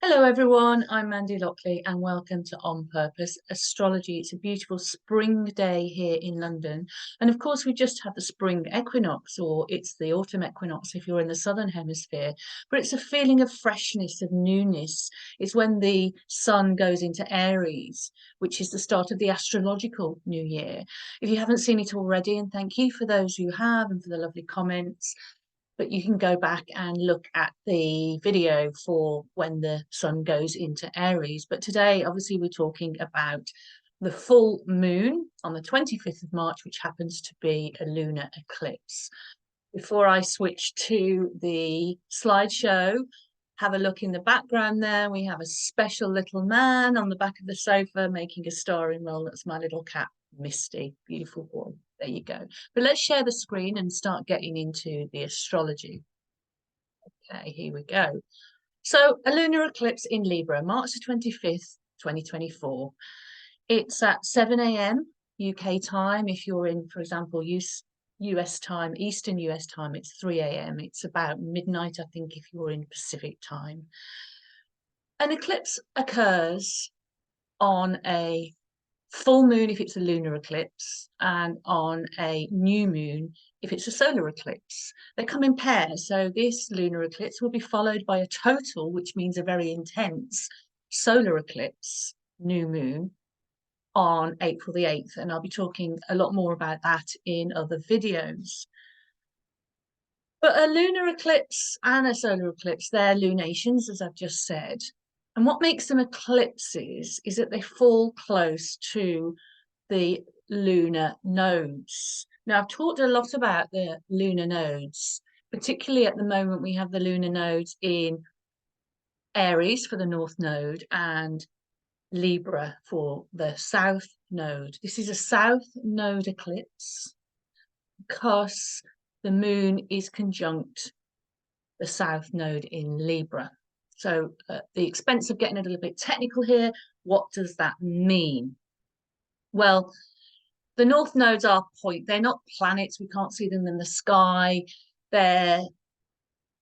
Hello everyone, I'm Mandi and welcome to On Purpose Astrology. It's a beautiful spring day here in London. And of course, we just had the spring equinox, or it's the autumn equinox if you're in the southern hemisphere. But it's a feeling of freshness, of newness. It's when the sun goes into Aries, which is the start of the astrological new year. If you haven't seen it already, and thank you for those who have and for the lovely comments, but you can go back and look at the video for when the sun goes into Aries. But today, obviously, we're talking about the full moon on the 25th of March, which happens to be a lunar eclipse. Before I switch to the slideshow, have a look in the background there. We have a special little man on the back of the sofa making a starring role. That's my little cat, Misty. Beautiful boy. There you go. But let's share the screen and start getting into the astrology. Okay, here we go. So a lunar eclipse in Libra, March the 25th, 2024. It's at 7 a.m. UK time. If you're in, for example, US time, Eastern US time, it's 3 a.m. It's about midnight, I think, if you're in Pacific time. An eclipse occurs on a full moon if it's a lunar eclipse, and on a new moon if it's a solar eclipse. They come in pairs, so this lunar eclipse will be followed by a total, which means a very intense solar eclipse, new moon, on April the 8th, and I'll be talking a lot more about that in other videos. But a lunar eclipse and a solar eclipse, they're lunations, as I've just said. And what makes them eclipses is that they fall close to the lunar nodes. Now, I've talked a lot about the lunar nodes, particularly at the moment we have the lunar nodes in Aries for the north node and Libra for the south node. This is a south node eclipse because the moon is conjunct the south node in Libra. So at the expense of getting a little bit technical here, what does that mean? Well, the north nodes are they're not planets. We can't see them in the sky. They're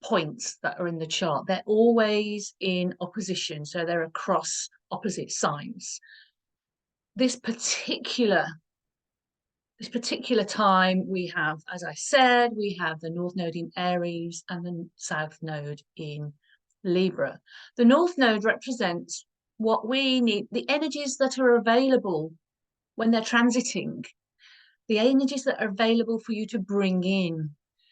points that are in the chart. They're always in opposition. So they're across opposite signs. This particular time we have, as I said, we have the north node in Aries and the south node in Libra. The north node represents what we need, the energies that are available when they're transiting, the energies that are available for you to bring in.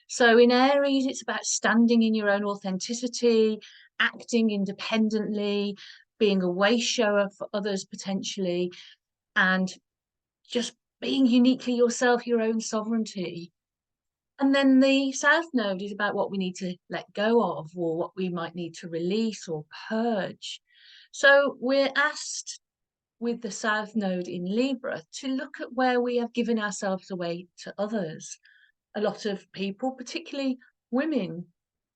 So in Aries, it's about standing in your own authenticity, acting independently, being a way shower for others potentially, and just being uniquely yourself, your own sovereignty. And then the South Node is about what we need to let go of, or what we might need to release or purge. So we're asked with the South Node in Libra to look at where we have given ourselves away to others. A lot of people, particularly women,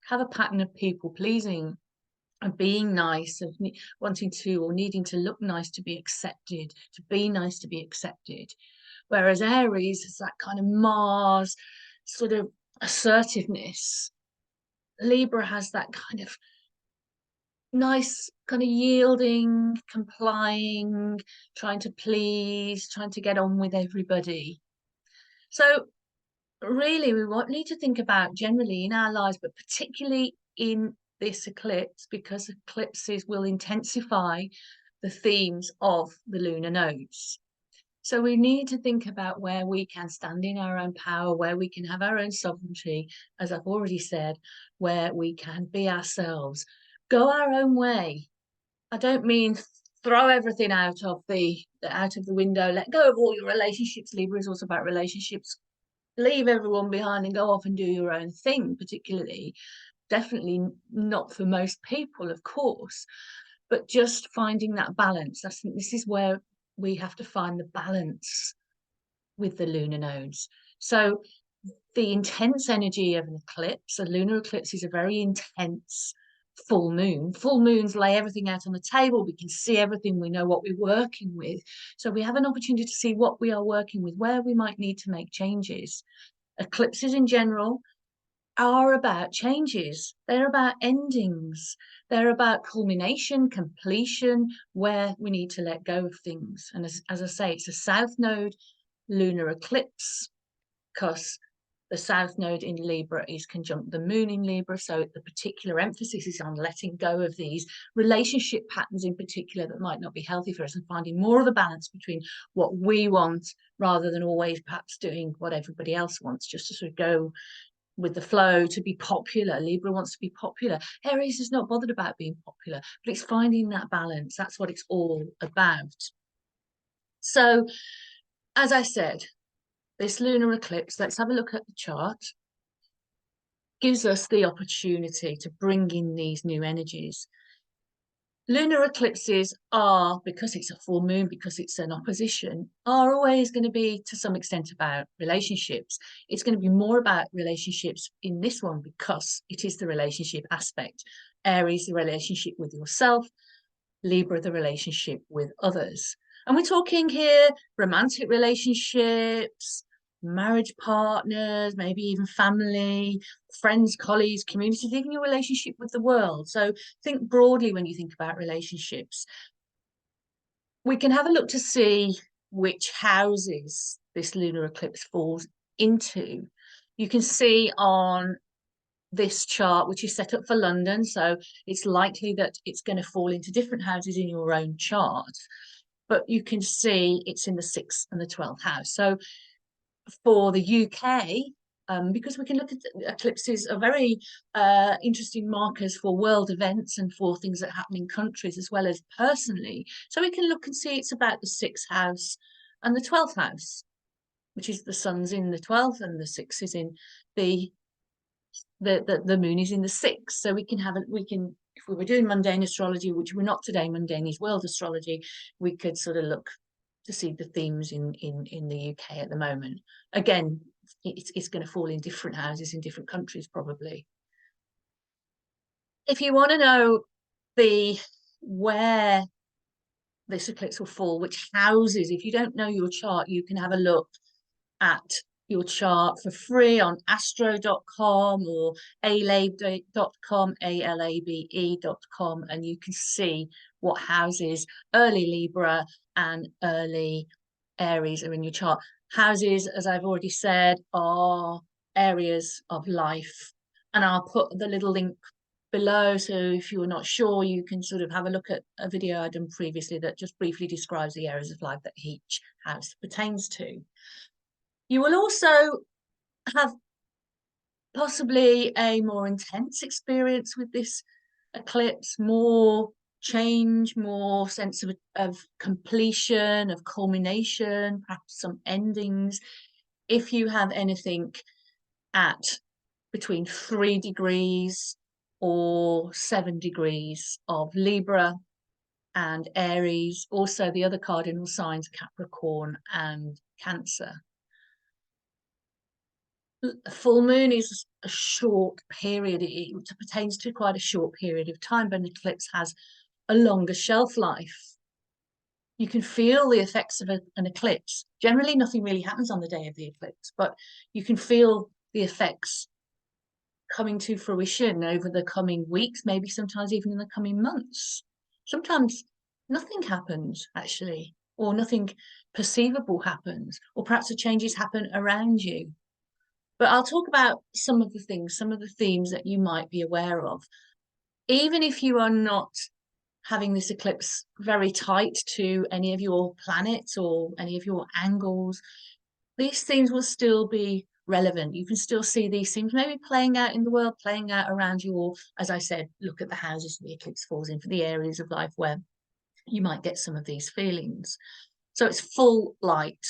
have a pattern of people pleasing, of being nice, of wanting to or needing to look nice to be accepted, to be nice to be accepted. Whereas Aries is that kind of Mars sort of assertiveness. Libra has that kind of nice kind of yielding, complying, trying to please, trying to get on with everybody. So really we need to think about generally in our lives, but particularly in this eclipse, because eclipses will intensify the themes of the lunar nodes. So we need to think about where we can stand in our own power, where we can have our own sovereignty, as I've already said, where we can be ourselves, go our own way. I don't mean throw everything out of the window, let go of all your relationships. Libra is also about relationships. Leave everyone behind and go off and do your own thing, particularly. Definitely not for most people, of course, but just finding that balance. I think this is where we have to find the balance with the lunar nodes. So the intense energy of an eclipse, a lunar eclipse, is a very intense full moon. Full moons lay everything out on the table. We can see everything. We know what we're working with. So we have an opportunity to see what we are working with, where we might need to make changes. Eclipses in general are about changes. They're about endings. They're about culmination, completion, where we need to let go of things. And as I say, it's a South Node lunar eclipse because the South Node in Libra is conjunct the Moon in Libra. So the particular emphasis is on letting go of these relationship patterns in particular that might not be healthy for us, and finding more of the balance between what we want rather than always perhaps doing what everybody else wants, just to sort of go with the flow, to be popular. Libra wants to be popular. Aries is not bothered about being popular, but it's finding that balance. That's what it's all about. So, as I said, this lunar eclipse, let's have a look at the chart, gives us the opportunity to bring in these new energies. Lunar eclipses are, because it's a full moon, because it's an opposition, are always going to be to some extent about relationships. It's going to be more about relationships in this one because it is the relationship aspect. Aries, the relationship with yourself. Libra, the relationship with others. And we're talking here romantic relationships, marriage partners, maybe even family, friends, colleagues, communities, even your relationship with the world. So think broadly when you think about relationships. We can have a look to see which houses this lunar eclipse falls into. You can see on this chart, which is set up for London, so it's likely that it's going to fall into different houses in your own chart, but you can see it's in the 6th and the 12th house. So for the UK, because we can look at eclipses are very interesting markers for world events and for things that happen in countries as well as personally. So we can look and see it's about the 6th house and the 12th house, which is the sun's in the 12th and the 6th is in the moon is in the 6th. So we can if we were doing mundane astrology, which we're not today, mundane is world astrology, we could sort of look to see the themes in the UK at the moment. Again, it's going to fall in different houses in different countries probably. If you want to know where this eclipse will fall, which houses, if you don't know your chart, you can have a look at your chart for free on astro.com or alabe.com, alabe.com, and you can see what houses early Libra and early Aries are in your chart. Houses, as I've already said, are areas of life, and I'll put the little link below, so if you're not sure, you can sort of have a look at a video I've done previously that just briefly describes the areas of life that each house pertains to. You will also have possibly a more intense experience with this eclipse, more change, more sense of completion, of culmination, perhaps some endings. If you have anything at between 3 degrees or 7 degrees of Libra and Aries, also the other cardinal signs, Capricorn and Cancer. Full moon is a short period. It pertains to quite a short period of time, but an eclipse has a longer shelf life. You can feel the effects of an eclipse. Generally, nothing really happens on the day of the eclipse, but you can feel the effects coming to fruition over the coming weeks, maybe sometimes even in the coming months. Sometimes nothing happens, actually, or nothing perceivable happens, or perhaps the changes happen around you. But I'll talk about some of the things, some of the themes that you might be aware of. Even if you are not having this eclipse very tight to any of your planets or any of your angles, these themes will still be relevant. You can still see these things maybe playing out in the world, playing out around you, or, as I said, look at the houses the eclipse falls in for the areas of life where you might get some of these feelings. So it's full light,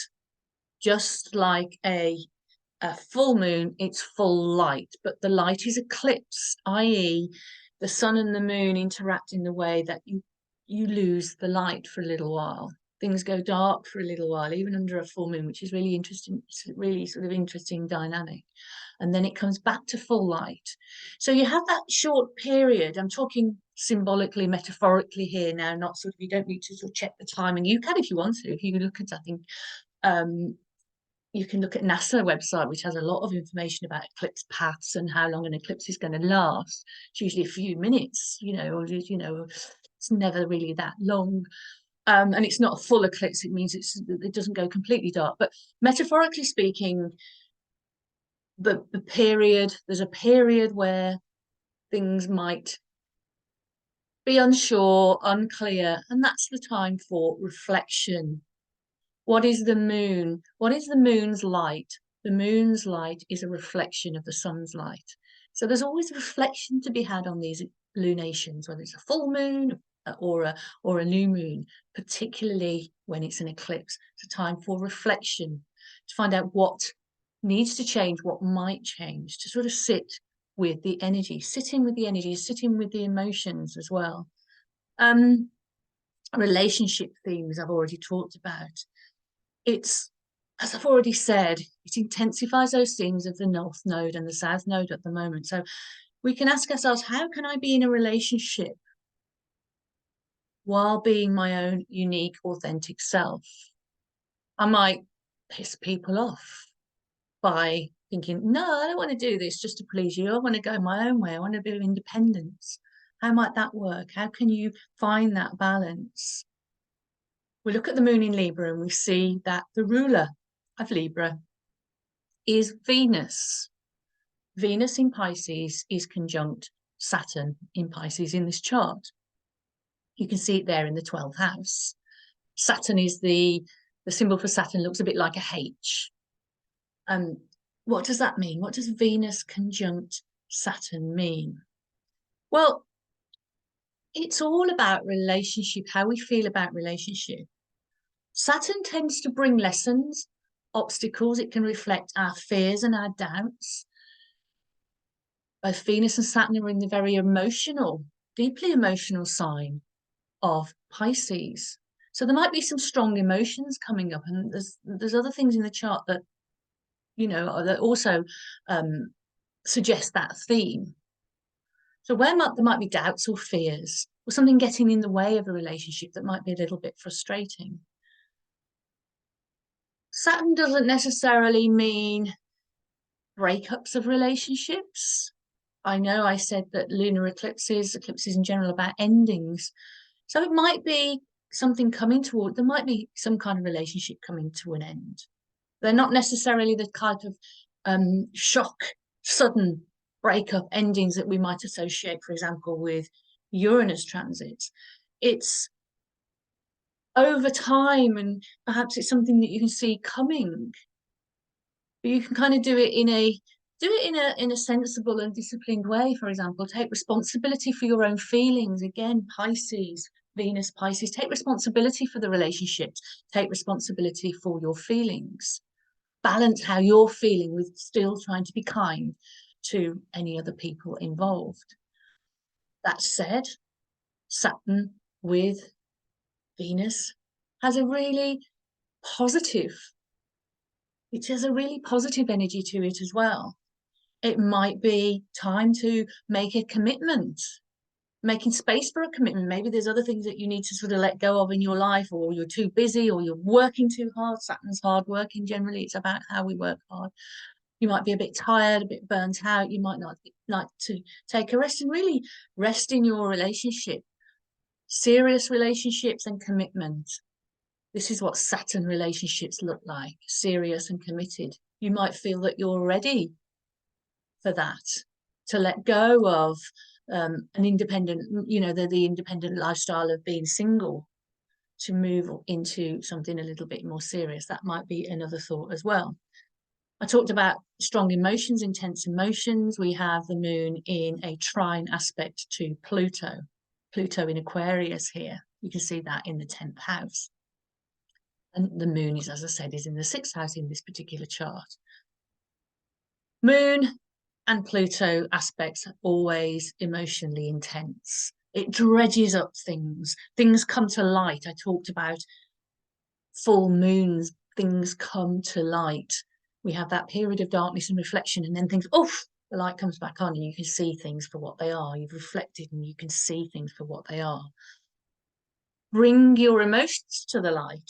just like a full moon, it's full light, but the light is eclipsed, i.e. the sun and the moon interact in the way that you lose the light for a little while. Things go dark for a little while, even under a full moon, which is really interesting. It's really sort of interesting dynamic. And then it comes back to full light. So you have that short period. I'm talking symbolically, metaphorically here now, not sort of, you don't need to sort of check the time, and you can if you want to. If you look at, I think, you can look at NASA website, which has a lot of information about eclipse paths and how long an eclipse is going to last. It's usually a few minutes, or it's never really that long. And it's not a full eclipse. It means it doesn't go completely dark. But metaphorically speaking, there's a period where things might be unsure, unclear, and that's the time for reflection. What is the moon? What is the moon's light? The moon's light is a reflection of the sun's light. So there's always a reflection to be had on these lunations, whether it's a full moon or a new moon, particularly when it's an eclipse. It's a time for reflection, to find out what needs to change, what might change, to sort of sit with the energy, sitting with the energy, sitting with the emotions as well. Relationship themes I've already talked about. It's, as I've already said, it intensifies those themes of the North Node and the South Node at the moment. So we can ask ourselves, how can I be in a relationship while being my own unique, authentic self? I might piss people off by thinking, no, I don't want to do this just to please you. I want to go my own way. I want a bit of independence. How might that work? How can you find that balance? We look at the moon in Libra and we see that the ruler of Libra is Venus. Venus in Pisces is conjunct Saturn in Pisces in this chart. You can see it there in the 12th house. Saturn is the symbol for Saturn looks a bit like a H. What does that mean? What does Venus conjunct Saturn mean? Well, it's all about relationship, how we feel about relationship. Saturn tends to bring lessons, obstacles. It can reflect our fears and our doubts. Both Venus and Saturn are in the very emotional, deeply emotional sign of Pisces. So there might be some strong emotions coming up, and there's other things in the chart that, that also suggest that theme. So where there might be doubts or fears, or something getting in the way of a relationship that might be a little bit frustrating. Saturn doesn't necessarily mean breakups of relationships. I know I said that lunar eclipses in general, about endings. So it might be something coming toward, there might be some kind of relationship coming to an end. They're not necessarily the type of shock, sudden breakup endings that we might associate, for example, with Uranus transits. It's over time, and perhaps it's something that you can see coming. But you can kind of do it in a sensible and disciplined way. For example, take responsibility for your own feelings. Again, Pisces, Venus, Pisces, take responsibility for the relationships. Take responsibility for your feelings. Balance how you're feeling with still trying to be kind to any other people involved. That said, Saturn with Venus has a really positive, it has a really positive energy to it as well. It might be time to make a commitment, making space for a commitment. Maybe there's other things that you need to sort of let go of in your life, or you're too busy, or you're working too hard. Saturn's hard working generally. It's about how we work hard. You might be a bit tired, a bit burnt out. You might not like to take a rest and really rest in your relationship. Serious relationships and commitment. This is what Saturn relationships look like, serious and committed. You might feel that you're ready for that, to let go of an independent, the independent lifestyle of being single, to move into something a little bit more serious. That might be another thought as well. I talked about strong emotions, intense emotions. We have the moon in a trine aspect to Pluto. Pluto in Aquarius here. You can see that in the 10th house. And the moon is, as I said, is in the 6th house in this particular chart. Moon and Pluto aspects are always emotionally intense. It dredges up things. Things come to light. I talked about full moons. Things come to light. We have that period of darkness and reflection, and then things, oof, the light comes back on and you can see things for what they are. You've reflected and you can see things for what they are. Bring your emotions to the light.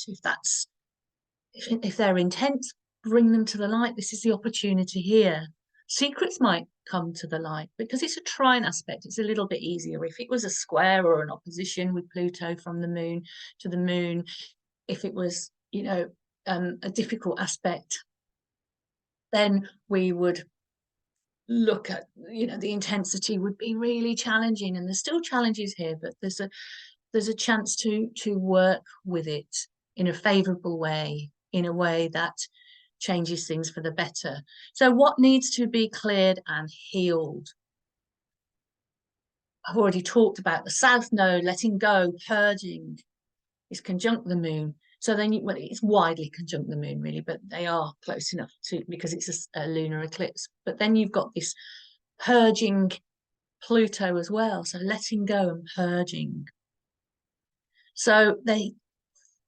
If they're intense, bring them to the light. This is the opportunity here. Secrets might come to the light because it's a trine aspect. It's a little bit easier. If it was a square or an opposition with Pluto from the moon to the moon, if it was, you know, a difficult aspect, then we would look at, you know, the intensity would be really challenging. And there's still challenges here, but there's a chance to work with it in a favorable way, in a way that changes things for the better. So what needs to be cleared and healed? I've already talked about the South Node, letting go, purging, is conjunct the moon. So then, well, it's widely conjunct the moon, really, but they are close enough to, because it's a lunar eclipse. But then you've got this purging Pluto as well. So letting go and purging. So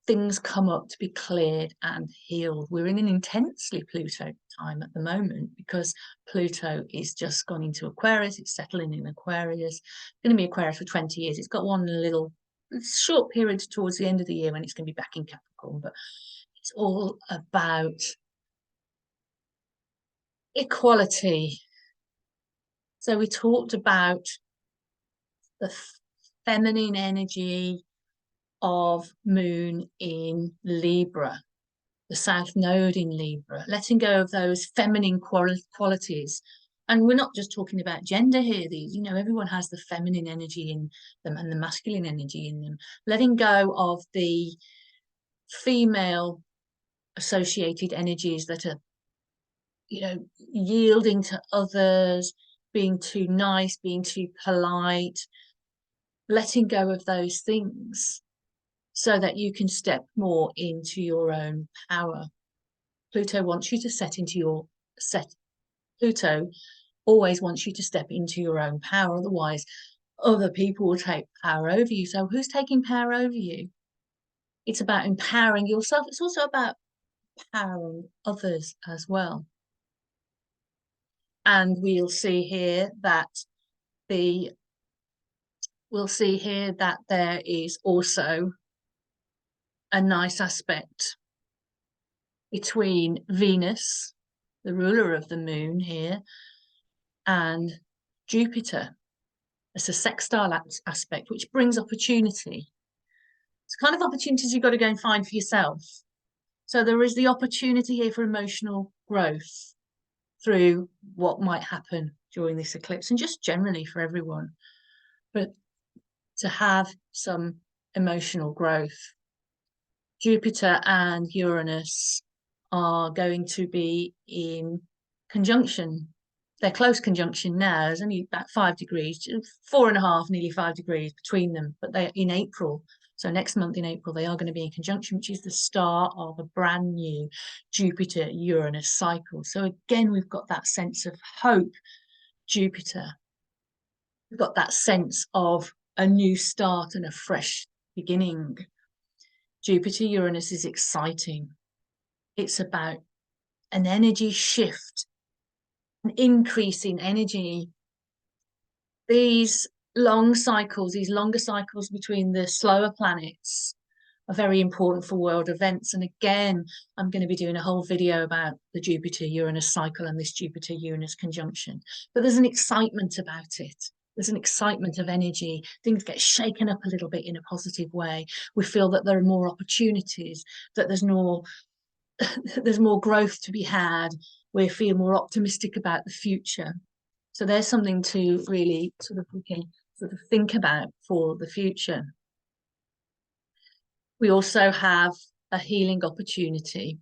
things come up to be cleared and healed. We're in an intensely Pluto time at the moment because Pluto is just gone into Aquarius. It's settling in Aquarius. It's going to be Aquarius for 20 years. It's got one little short period towards the end of the year when it's going to be back in Capricorn, but it's all about equality. So we talked about the feminine energy of moon in Libra, the South Node in Libra, letting go of those feminine qualities. And we're not just talking about gender here. These, you know, everyone has the feminine energy in them and the masculine energy in them. Letting go of the female associated energies that are, you know, yielding to others, being too nice, being too polite, letting go of those things so that you can step more into your own power. Pluto wants you to Pluto always wants you to step into your own power. Otherwise, other people will take power over you. So who's taking power over you? It's about empowering yourself. It's also about empowering others as well. And we'll see here that there is also a nice aspect between Venus, the ruler of the moon here, and Jupiter. It's a sextile aspect, which brings opportunity. It's kind of opportunities you've got to go and find for yourself. So there is the opportunity here for emotional growth through what might happen during this eclipse and just generally for everyone. But to have some emotional growth. Jupiter and Uranus are going to be in conjunction. They're close conjunction now. There's only about 5 degrees, 4.5, nearly 5 degrees between them. But they're in April. So next month in April, they are going to be in conjunction, which is the start of a brand new Jupiter-Uranus cycle. So again, we've got that sense of hope, Jupiter. We've got that sense of a new start and a fresh beginning. Jupiter-Uranus is exciting. It's about an energy shift, an increase in energy. These longer cycles between the slower planets are very important for world events. And again, I'm going to be doing a whole video about the Jupiter-Uranus cycle and this Jupiter-Uranus conjunction. But there's an excitement about it. There's an excitement of energy. Things get shaken up a little bit in a positive way. We feel that there are more opportunities, that there's more growth to be had. We feel more optimistic about the future. So there's something to really we can think about for the future. We also have a healing opportunity.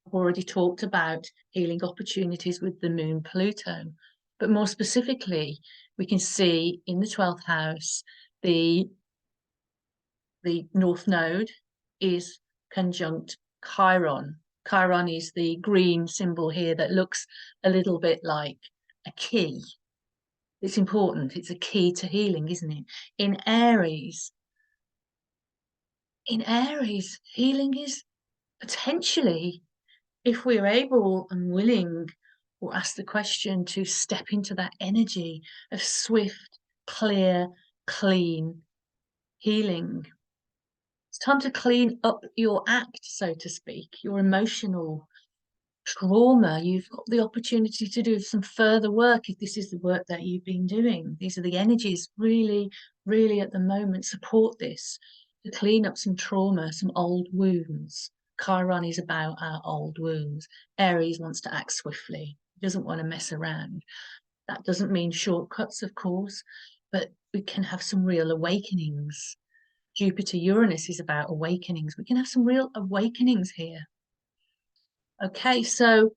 I've already talked about healing opportunities with the moon Pluto, but more specifically, we can see in the 12th house, the North Node is conjunct Chiron. Chiron is the green symbol here that looks a little bit like a key. It's important. It's a key to healing, isn't it? In Aries, healing is potentially, if we're able and willing, or ask the question to step into that energy of swift, clear, clean healing. It's time to clean up your act, so to speak, your emotional trauma, you've got the opportunity to do some further work if this is the work that you've been doing. These are the energies really, really at the moment support this to clean up some trauma, some old wounds. Chiron is about our old wounds. Aries wants to act swiftly, doesn't want to mess around. That doesn't mean shortcuts, of course, but we can have some real awakenings. Jupiter Uranus is about awakenings. We can have some real awakenings here. Okay, so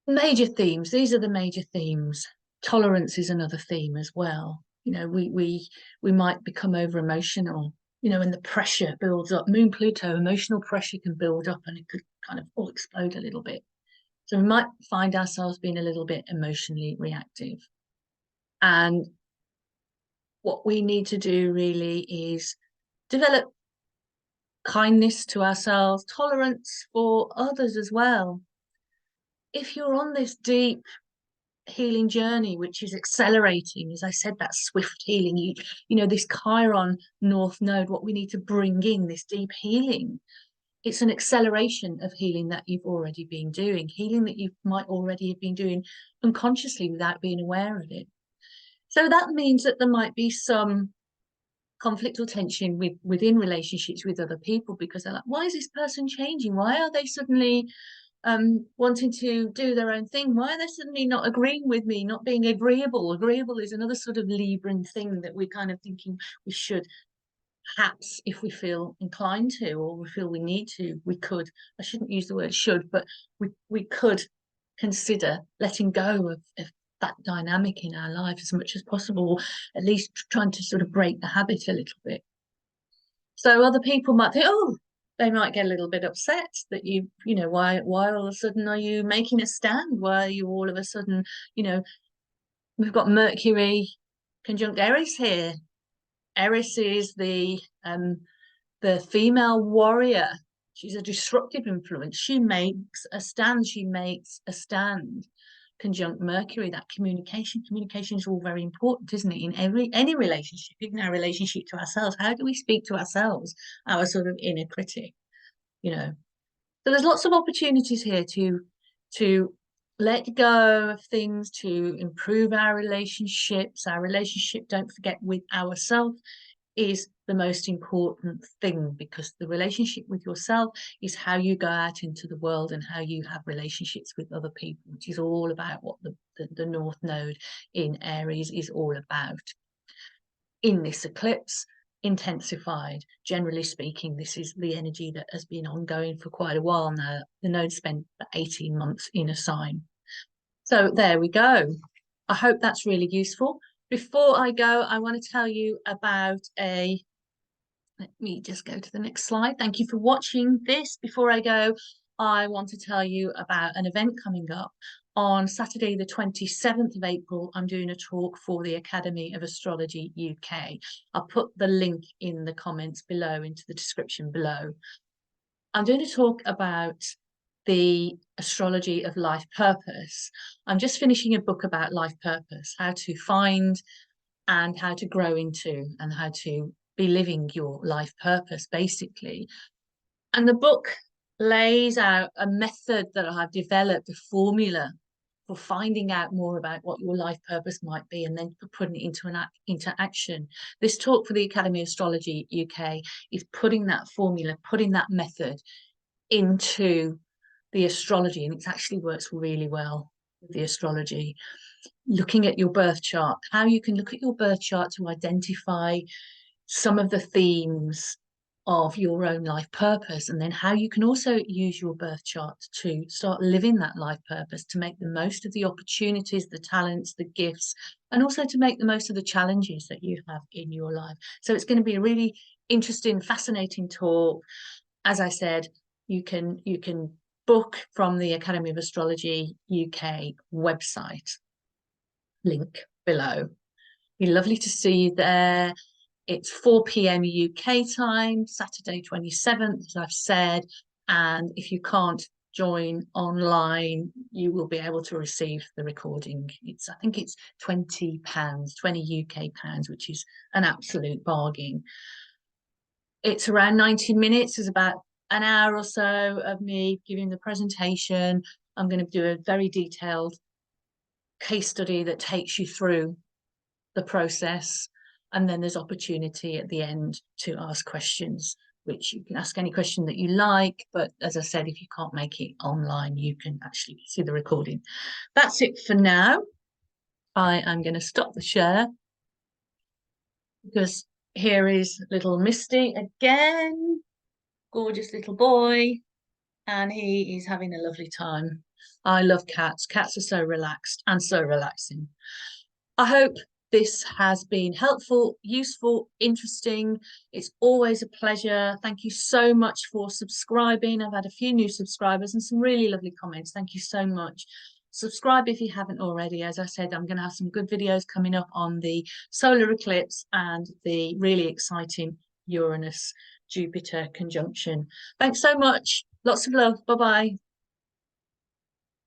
major themes. These are the major themes. Tolerance is another theme as well. You know, we might become over emotional, you know, and the pressure builds up. Moon Pluto, emotional pressure can build up and it could kind of all explode a little bit. So we might find ourselves being a little bit emotionally reactive. And what we need to do really is develop kindness to ourselves, tolerance for others as well. If you're on this deep healing journey, which is accelerating, as I said, that swift healing, you know, this Chiron North Node, what we need to bring in, this deep healing, it's an acceleration of healing that you've already been doing, healing that you might already have been doing unconsciously without being aware of it. So that means that there might be some conflict or tension within relationships with other people, because they're like, why is this person changing? Why are they suddenly wanting to do their own thing? Why are they suddenly not agreeing with me, not being agreeable? Agreeable is another sort of Libran thing that we're kind of thinking we should, perhaps, if we feel inclined to, or we feel we need to, we could, I shouldn't use the word should, but we could consider letting go of that dynamic in our life as much as possible, at least trying to sort of break the habit a little bit. So other people might think, oh, they might get a little bit upset that you know, why all of a sudden are you making a stand? Why are you all of a sudden, you know, we've got Mercury conjunct Eris here. Eris is the female warrior. She's a disruptive influence. She makes a stand. She makes a stand. Conjunct Mercury, that communication is all very important, isn't it? In any relationship, even our relationship to ourselves. How do we speak to ourselves, our sort of inner critic, you know? So there's lots of opportunities here to let go of things, to improve our relationships. Our relationship, don't forget, with ourselves is the most important thing, because the relationship with yourself is how you go out into the world and how you have relationships with other people, which is all about what the North Node in Aries is all about. In this eclipse, intensified. Generally speaking, this is the energy that has been ongoing for quite a while now. The node spent 18 months in a sign. So there we go. I hope that's really useful. Before I go, I want to tell you about let me just go to the next slide. Thank you for watching this. Before I go, I want to tell you about an event coming up. On Saturday, the 27th of April, I'm doing a talk for the Academy of Astrology UK. I'll put the link in the comments below, into the description below. I'm doing a talk about the astrology of life purpose. I'm just finishing a book about life purpose, how to find and how to grow into and how to be living your life purpose, basically. And the book lays out a method that I've developed, a formula for finding out more about what your life purpose might be, and then putting it into action. This talk for the Academy of Astrology UK is putting that formula, putting that method into the astrology, and it actually works really well with the astrology. Looking at your birth chart, how you can look at your birth chart to identify some of the themes of your own life purpose, and then how you can also use your birth chart to start living that life purpose, to make the most of the opportunities, the talents, the gifts, and also to make the most of the challenges that you have in your life. So it's going to be a really interesting, fascinating talk. As I said, you can book from the Academy of Astrology UK website, link below. Be lovely to see you there. It's 4 p.m. UK time, Saturday 27th, as I've said. And if you can't join online, you will be able to receive the recording. I think it's £20, 20 UK pounds, which is an absolute bargain. It's around 90 minutes. There's about an hour or so of me giving the presentation. I'm going to do a very detailed case study that takes you through the process. And then there's opportunity at the end to ask questions, which you can ask any question that you like. But as I said, if you can't make it online, you can actually see the recording. That's it for now. I am going to stop the share because here is little Misty again, gorgeous little boy, and he is having a lovely time. I love cats. Cats are so relaxed and so relaxing. I hope this has been helpful, useful, interesting. It's always a pleasure. Thank you so much for subscribing. I've had a few new subscribers and some really lovely comments. Thank you so much. Subscribe if you haven't already. As I said, I'm going to have some good videos coming up on the solar eclipse and the really exciting Uranus-Jupiter conjunction. Thanks so much. Lots of love. Bye-bye.